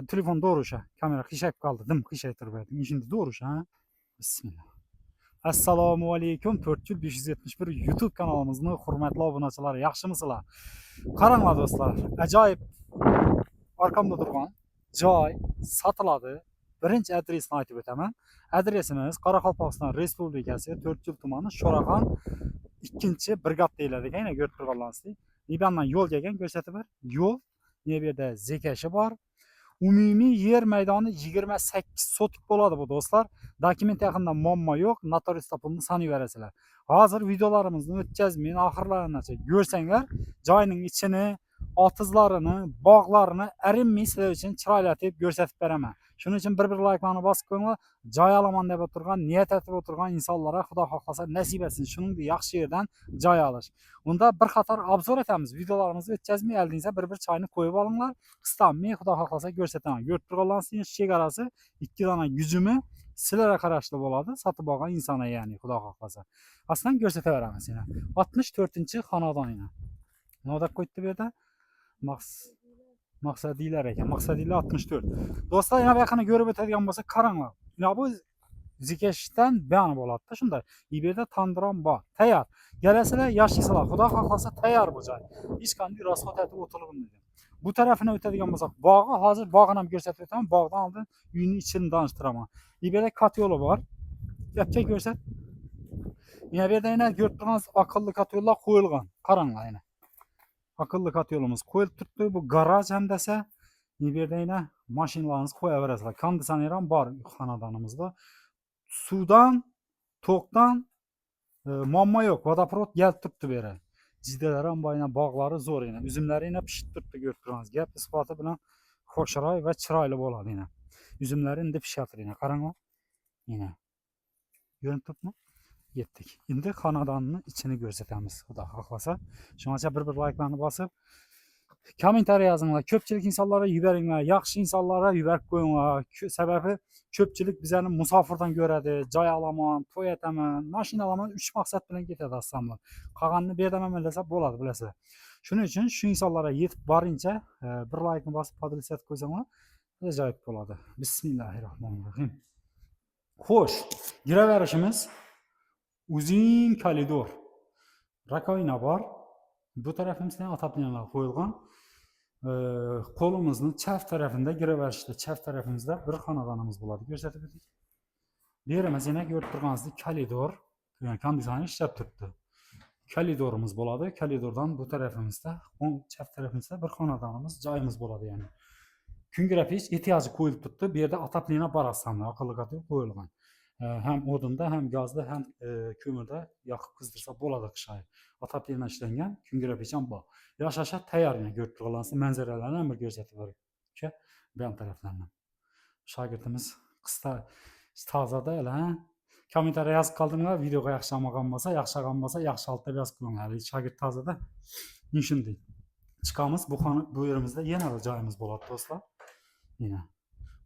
telefon doğruşa. Kamera kışayıp kaldı. Dım kışaytırıp verdim. Şimdi doğruşa. Bismillah. Assalomu alaykum 4571 YouTube kanalımızın hurmatli obunachilar, yaxshimisizlar? Qaranglar do'stlar, ajoyib arkamda turgan joy sotiladi. Birinchi adresini aytib o'taman. Adresimiz Qoraqalpog'iston Respublikasi 4 tumani Sho'raqon 2-brigada deyiladi ekan. Yana ko'rib turganlaringizdek. Nibandan yo'l kelgan ko'rsatib ber. Yo'l, bu yerda zekashi bor. Umumiy yer maydoni 28 sotik bo'ladi bu do'stlar. Dokument yaqinda muammo yo'q. Notariusda pulni sanayverasizlar. Hozir videolarimizni o'tkazmay oxirlarigacha ko'rsanglar, joyning ichini, otizlarini, bog'larini erinmay sizlar uchun chiroylatib ko'rsatib beraman. Shuning uchun bir like'larni bosib qo'yinglar. Joy olaman deb o'tirgan, niyat etib o'tirgan insonlarga Xudo xohlasa nasib etsin. Shuningdek yaxshi yerdan joy olish. Unda bir qator obzor etamiz. Videolarimizni o'tkazmay aldingizda bir choyni qo'yib olinglar. Qistamay Xudo xohlasa ko'rsataman. Ko'rib turganlaringiz chegarasi 2 dona yuzumi sizlarga qarashli bo'ladi. Sotib olgan insonlar, ya'ni Xudo xohlasa. Aslan ko'rsataveramiz yana. 64-xonadon yana. Nima deb qo'yibdi bu yerda? Maqsadiylar ekan. Maqsadiylar 64. Do'stlar, yana bu yoqni ko'rib o'tadigan bo'lsa, qaranglar. Mana bu zikashdan bani bo'ladi-da shunday. Bu yerda tandiron bor. Tayyor. Kelasizlar, yashaysizlar. Xudo xohlasa tayyor bu joy. Hech qanday rasxot etib o'tirilmaydi. Bu tarafini o'tadigan bo'lsak, bog'i, hozir bog'ini ham ko'rsatib o'taman. Bog'dan oldin uyning ichini tanishtiraman. Bu yerda kat yo'li bor. Gapga ko'rsat. Yana bu yerda yana ko'rib turgansiz aqlli kat yo'llar qo'yilgan. Qaranglar yana. Aqlli kat yo'limiz qo'yilib turibdi. Bu garaj ham desa, bu yerda yana mashinalarni qo'yaverasizlar. Konditsioner ham bor xonadonimizda. Suvdan, to'qdan muammo yo'q. Vodoprovod kelib turibdi bu yerga. Jidalar ham bor, bog'lari zo'r yana. Uzumlari yana pishib turibdi, ko'rib turgansiz. Gap isboti bilan xo'shroy va chiroyli bo'ladi yana. Uzumlari endi pishyapti yana. Qaranglar. Yana. Ko'rinib turibmi? Yetdik. Endi xonadonni ichini ko'rsatamiz, Xudo xohlasa. Shuning uchun bir like'larni bosib, kommentariy yozinglar. Ko'pchilik insonlarga yuboringlar. Yaxshi insonlarga yuborib qo'yinglar. Sababi ko'pchilik bizani musofirdan ko'radi. Joy olaman, to'y etaman, mashina olaman, 3 maqsad bilan ketadi aslanlar. Qolganini berdaman desa bo'ladi, bilasizlar. Shuning uchun shu insonlarga yetib borincha bir like'ni bosib podpисать qo'ysanglar, ajoyib bo'ladi. Bismillahirrohmanirrohim. Xo'sh, giraverishimiz uzun koridor. Rakovina bor. Bu tarafimizda otapniyalar qo'yilgan. Qo'limizni chap tarafida giraverishda, chap tarafimizda bir xonadonimiz bo'ladi. Ko'rsatib o'tdik. Bu yerimiz yana ko'rib turganingizdek koridor, ya'ni konditsioner ishlab turibdi. Koridorimiz bo'ladi. Koridordan bu tarafimizda, chap tarafimizda bir xonadonimiz, joyimiz bo'ladi ya'ni. Kungira pech ehtiyoji qo'yilib turibdi. Bu yerda otapniya bor aslında, aqlli kotel qo'yilgan. Hem odunda, hem gazda, hem kömürde yoqib qizdirsa bo'ladi qishay. Otapniya ishlangan, kungira pech ham bor. Yashashga tayyor, yana ko'rib turganlaringiz manzaralarni ham bir ko'rsatib beraman. Bu ham taraflardan. Shogirdimiz qisqa tozada ela. Kommentariy yozib qoldinglar, videoga yaxshi olmagan bo'lsa, yaxshi olgan bo'lsa, yaxshi olib yozib qo'yinglar. Shogird tozada. Shunday. Chiqamiz bu yerimizda yana bir joyimiz bo'ladi do'stlar. Yana.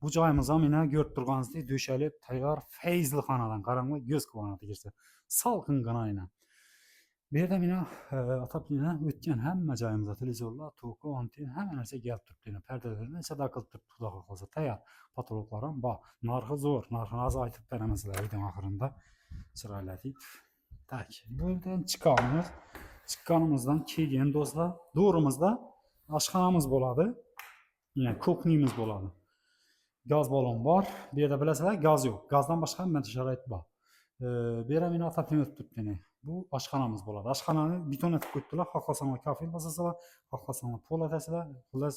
Bu joyimiz ham yana ko'rib turganingizdek döşalib tayyor feyzli xonadon. Qaranglar, ko'z quvonadi kirsa. Salqingina aynan. Bu yerda mana otapniyadan o'tgan hamma joyimizda televizorlar, to'ki, anten, hamma narsa kelib turibdi. Pardalarni ichida qilib turibdi, xudo xohlasa tayyor. Patologlar ham bor. Narxi zo'r. Narxini hozir aytib beraman sizlarga video oxirida. Chiroylatib. Tak. Bu yerdan chiqamiz. Chiqqanimizdan keyin do'stlar, to'g'rimizda oshxonamiz bo'ladi. Yana kuxnyamiz bo'ladi. Gaz balon bor. Bu yerda bilasizlar, gaz yo'q. Gazdan boshqa hamma sharoit bor. Bu yerda meni otapniya o'tib turibdi. Bu oshxonamiz bo'ladi. Oshxonani beton etib qo'yibdilar. Xohlasangiz kafel bosasizlar, xohlasangiz pol atasizlar. Xullas,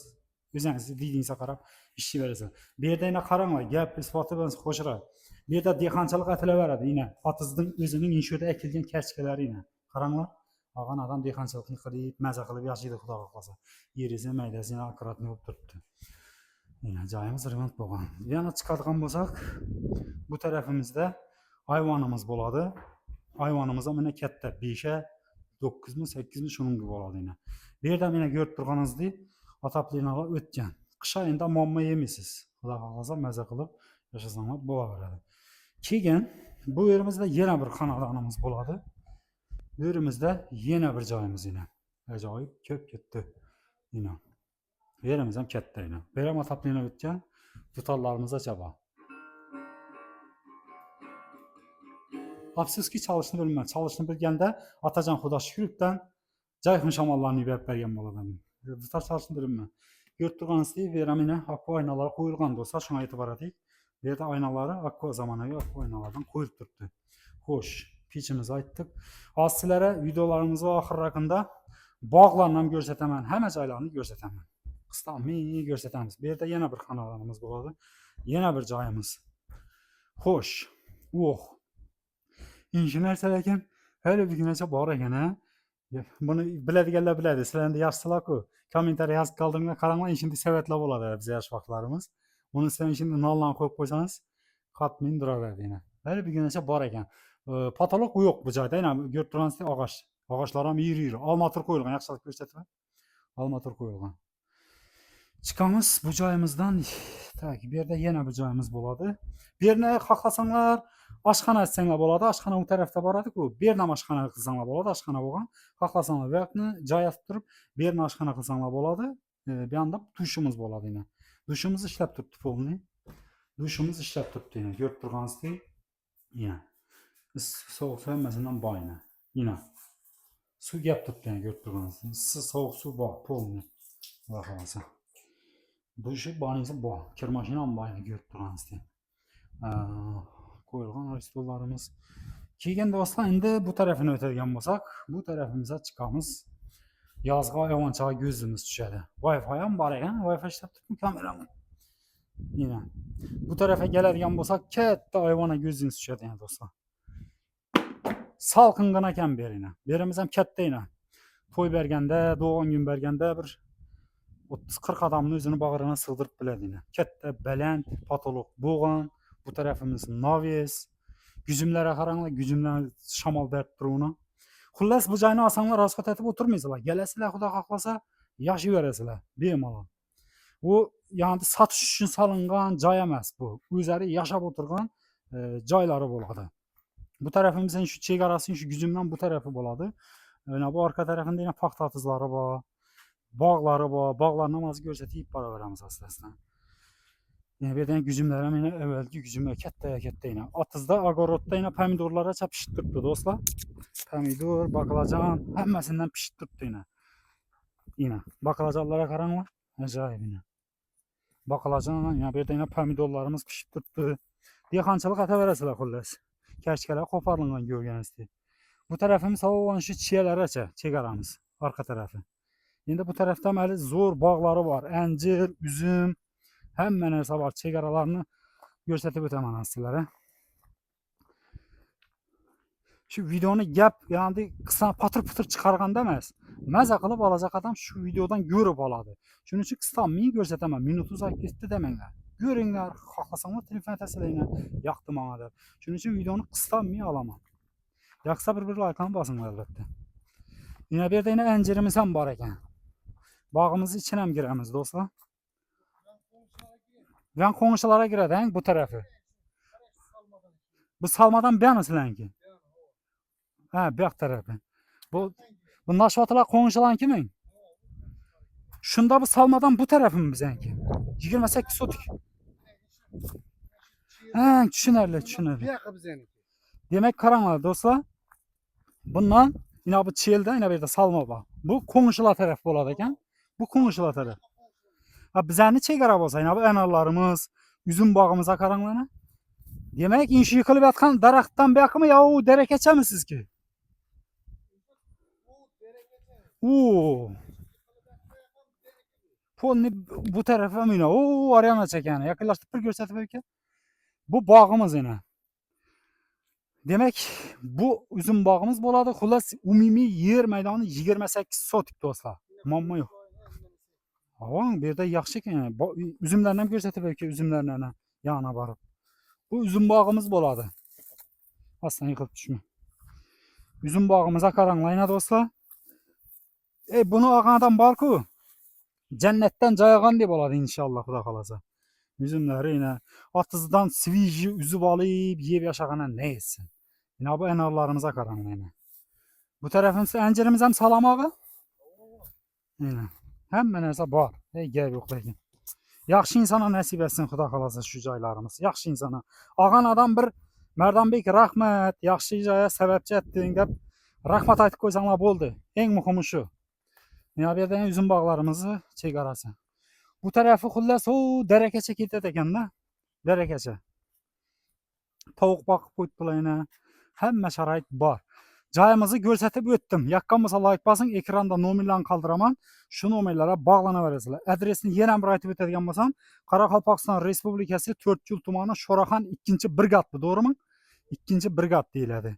o'zingiz deyingizga qarab ishlayverasizlar. Bu yerda yana qaranglar, gap isboti bilan qo'shiradi. Bu yerda dehqonchilik etilaveradi. Yana otizning o'zining inshoda ekilgan kashkalari yana. Qaranglar. Olgan odam dehqonchilikni qilib, maza qilib yashaydi, xudo xohlasa. Yerizi, maydasi akkuratni bo'lib turibdi. Yana joyimiz remont bo'lgan. Yana chiqadigan bo'lsak, bu tarafimizda ayvonimiz bo'ladi. Ayvonimiz ham mana katta, 5 9 mi 8 mi shuning bo'ladi yana. Bu yerda meni ko'rib turganingizdek, otapniyalar o'tgan. Qish oyida muammo yemaysiz. Xudo xohlasa maza qilib yashasanglar bo'laveradi. Keyin bu yerimizda yana bir xonadonimiz bo'ladi. Bu yerimizda yana bir joyimiz yana. Ajoyib ko'p ketdi. Yana. Yerimiz hem katta yine. Berem ataplayına bitken tutarlarımıza cevap. Afsuski çalışını bilmem. Çalışını bilgəndə Atacan Xudaşükürübdən Cayxın şamallarını ibət bərgən boladan. Tutar çalışını bilmem. Yurtturğanızı verəm yine akva aynaları koyulğan da olsa şuna etibar edik. Bir de aynaları akva zamanı akva aynalardan koyulup durdu. Hoş. Piçimizi aytdık. Az sizlərə videolarımızı axır haqqında bağlarla göstərəmən, həmə caylarını göstərəmən. Qıstami göstərəmiz. Bir də yenə bir xanalarımız buladı. Yenə bir cayımız. Xoş. Oh. İnjiner sələkin hələ bir günəcə var ekan ha. Bunu biladiganlar biladi. Sizlar endi yaxshilar-ku. Kommentariy yozib qoldiringlar, qaranglar, şimdi səbətlər bo'ladi biz yosh vaqtlarimiz. Uni sizlar şimdi nollarni qo'yib qo'ysangiz, qatmin duraveradi yana. Hələ bir günəcə var ekan. Patolog yo'q bu joyda. Yana ko'rib turganingizdek og'och. Og'ochlar ham iri-iri. Almatur qo'yilgan, yaxshilik ko'rsatma. Almatur qo'yilgan. Chiqamiz bu joyimizdan. Tak, bu yerda yana bir joyimiz bo'ladi. Bu yerni xohlasanlar aşxana etsənglər boladı, aşxana o tərəfdə baradı-ku. Bir yerdən aşxana qılsanlar boladı, aşxana bolğan. Xohlasanlar vaqtni joy tutub, bir yerdən aşxana qılsanlar boladı. Bir anda duşumuz boladı yine. Duşumuz işləb tutdu polni. Duşumuz işləb tutdu yine. Görüb turğansınız yine. Soğuk su həmməsindən bayına. Yine. Su gəb tutdu yine görüb turğansınız. Soğuk su var polni. Baxarsan. Duşu banisi bu. Kirmaşina bayına görüb turğansınız. Koyulğan aristollarımız. Kiygen dostlar, indi bu tərəfini ötərgən bolsaq, bu tərəfimizə çıxamız. Yazğa yavançağa gözümüz düşədi. Wi-Fi-am var ekan, Wi-Fi işləb tutmur kameramı. Yine. Bu tərəfə gələrgən bolsaq, katta ayvana gözünüz düşədi yəni dostlar. Salqınqın ekan berinə. Berimiz hem katta yine. Toy bərgəndə, doğan gün bərgəndə bir 30-40 adamın özünü bağrına sığdırıb bilədi yine. Katta, bələnd, patolog, boğan. Bu tarafımız naviz. Gücümlərə qaranlar, gücümlər şamal dərd duruna. Xullas bu cayını asanlar rasxat etib oturmayızlar. Gələsilər, xuda xaqlasa yaşı verəsilər. Bemalal. Bu yani satış üçün salınğan cay emas bu. Üzəri yaşab oturğan cayları boladı. Bu tarafımızın şu çegarasının şu gücümdən bu tarafı boladı. Yəni bu arka tarafında yine paxt atıcıları var. Bağları var. Bağlar namazı görsətib para verəmiz aslında. Yani birden gücümlerim yine evvelki gücümle katta yine. Atızda, agorodda yine pomidorlara pişirttirdi dostlar. Pomidor, bakalacan, hemmesinden pişirttirdi yine. Yine. Bakalacanlara karanlar. Acayip yine. Bakalacan, yine birden yine pomidorlarımız pişirttirdi. Diyexançılıq ata verəsilər xullas. Kəşkələr qoparlıqdan görgənizdir. Bu tərəfimiz hava olan şu çiyələrə çegaramız. Arka tərəfi. Şimdi bu tərəfdə məli zor bağları var. Əncir, üzüm. Hemen her sabah çegaralarını gösterip ötemem sizlere. Şu videonu gap yani kısa patır patır çıkargan demez. Məzə qılıb alacaq adam şu videodan görüp aladı. Şunun için kısa min gösteremem. Minut uzak gitti demenler. Görünler, xahlasanlar telefon təsirləyinə yaxdı manadır. Şunun için videonu kısa min alamam. Yaxsa bir like'ını basınlar əlbəttə. Yine bir de yine əncirimizdən var ekan. Bağımızı içinə girəmiz dostlar. Ben komşulara girədən bu tarafı. Bu salmadan ben ki. Ha, bir tarafı. Bu naşvatılar komşuların kimin? Şunda bu salmadan bu tarafı mı bizənki? 28 sotik. Ha, düşünərli. Demek karanlar dostlar. Bundan yine bu çiğildə yine bir de salma var. Bu komşular tarafı oladı ekan. Bu komşular tarafı. Ha bizəni çeqara bolsa, yəni bu ənarlarımız, üzüm bağımıza qaranlana. Demək inşi yıkılıb yatqan daraxtdan bəqimi ya o dərə keçəmisiniz ki? Oo. Polni bu tərəfə mi? Oo, arayana çəkəni. Yaxınlaşdırıb bir göstərib ki. Bu bağımız yine. Demək bu üzüm bağımız boladı. Xullas ümumi yer meydanı 28 sotik dostlar. Mamma yox. Avan bir de yaxşı ki, yani, üzümlərlə göstərib ki, üzümlərlə yana barıb. Bu üzüm bağımız boladı. Aslan yıkılıp düşmür. Üzüm bağımıza qaranlayına dostlar. Bunu ağanadan var ku. Cennetten cayağan diye boladı inşallah xuda qalasa. Üzümləri yine atızdan sviji üzüb alayıb yeyib yaşağana ne etsin. Yine bu enarlarımıza qaranlayına. Bu tərəfimiz əncirimiz hem salamağı. Yine. Həmmə nəsə var. Hey, gəl yoxlayın. Yaxşı insana nəsib etsin Xuda xalasa şu caylarımız. Yaxşı insana. Ağan adam bir Mərdanbek rəhmət, yaxşı icaya səbəbçi etdin deyib rəhmət aytıb qoysanlar oldu. Ən mühimi şu. Ya bir də üzüm bağlarımızı çək arası. Bu tərəfi xullas o dərəkəçə gedə ekan da. Dərəkəçə. Tavuk bakıb qoydular. Həmmə şərait var. Cayımızı görsətib ötdüm. Yaqqamıza like basın, ekranda nomerlərini qaldıraman. Şu nomerlərə bağlana verəsilər. Adresini yenə bir aytıb ötədigan bolsam, Qaraqalpaqistan Respublikası 4 tumanı Şoraxan 2-ci briqaddır, doğrumu? 2-ci briqad deyilədi.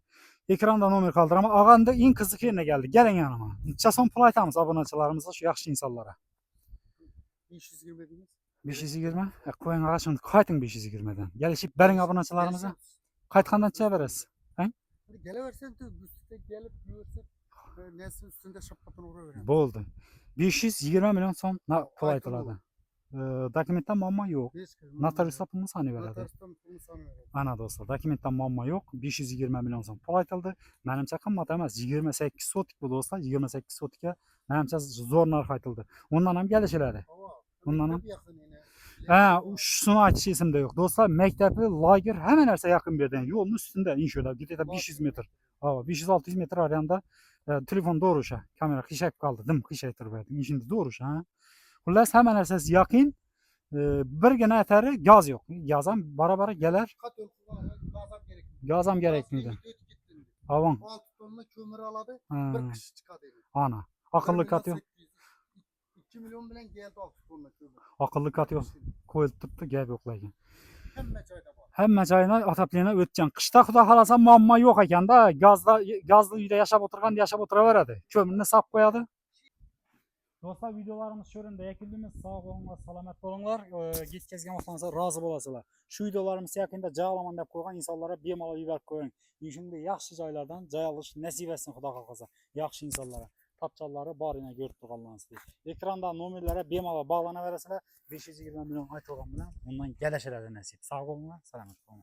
Ekranda nomer qaldıraman. Ağanda in qızıq yerinə gəldi. Gəlin yanıma. Neçə son pul aytamız abunəçilərimizə, şu yaxşı insanlara. 520 dediniz. 520? Qoyun ağa şimdi qaytın 520-dən. Gəlişib bərin abunəçilərimizə. Qayıtqandan çə verəsiz. Hadi geleversen de üstte gelip görsen nesin üstünde şapkatını uğra Boldu. 520 milyon son pul Qaytın aytıladı. Dokumentdən muamma yox. Notariusda pulunu sani verədi. Notaristan pulunu sana verir. Ana dostlar, dokumentdən muamma yox. 520 milyon son pul aytıldı. Mənimcə qımmat emas. 28 sotik bu dostlar. 28 sotikə mənimcə zor narx aytıldı. Ondan ham gəliş elədi. Ondan ham. Şunu açısım da yok. Dostlar, mektebi, lager hemen herse yakın bir yerden. Yolun üstünde inşallah. Gidiyor 500 metre. 500-600 metre arayanda telefon doğruşa. Kamera kışayıp kaldı. Dım kışayıtır verdim. Şimdi doğruşa. Hullas hemen herse yakın. Bir gene eteri gaz yok. Gazam bara gelir. Gazam gerekmiydi. Avan. 6 tonla kömür aladı. Ha. Bir kış çıkadı. Ana. Akıllı kat yok. 2 milyon bilen geldi 6 tonla kömür. Akıllı kat yok. Koyup tuttu gel yoklayın. Hemme çayda var. Həmmə çayına atapliyana ötəcən. Qışda Xuda xalasa muamma yox ekan da. Gazlı uyda yaşab oturğan yaşab otura verədi. Kömürünü sap qoyadı. Dostlar, videolarımız şöründə yakındığımız sağ olunlar, salamat olunlar. Getkəzgən vaxtınızda razı olasılar. Şu videolarımız yakında cayalaman deyib qoyğan insanlara bemalol yuvarıb qoyun. Şimdi yaxşı caylardan cay alış nəsib etsin Xuda xalasa. Yaxşı insanlara. Tapçalları barına görüb durğanlarınız deyil. Ekranda nomerlərə bemalol bağlana verəsilər. 520 milyon ayt olğan bilən ondan gələşələrdə nəsib. Sağ olunlar, salamat olunlar.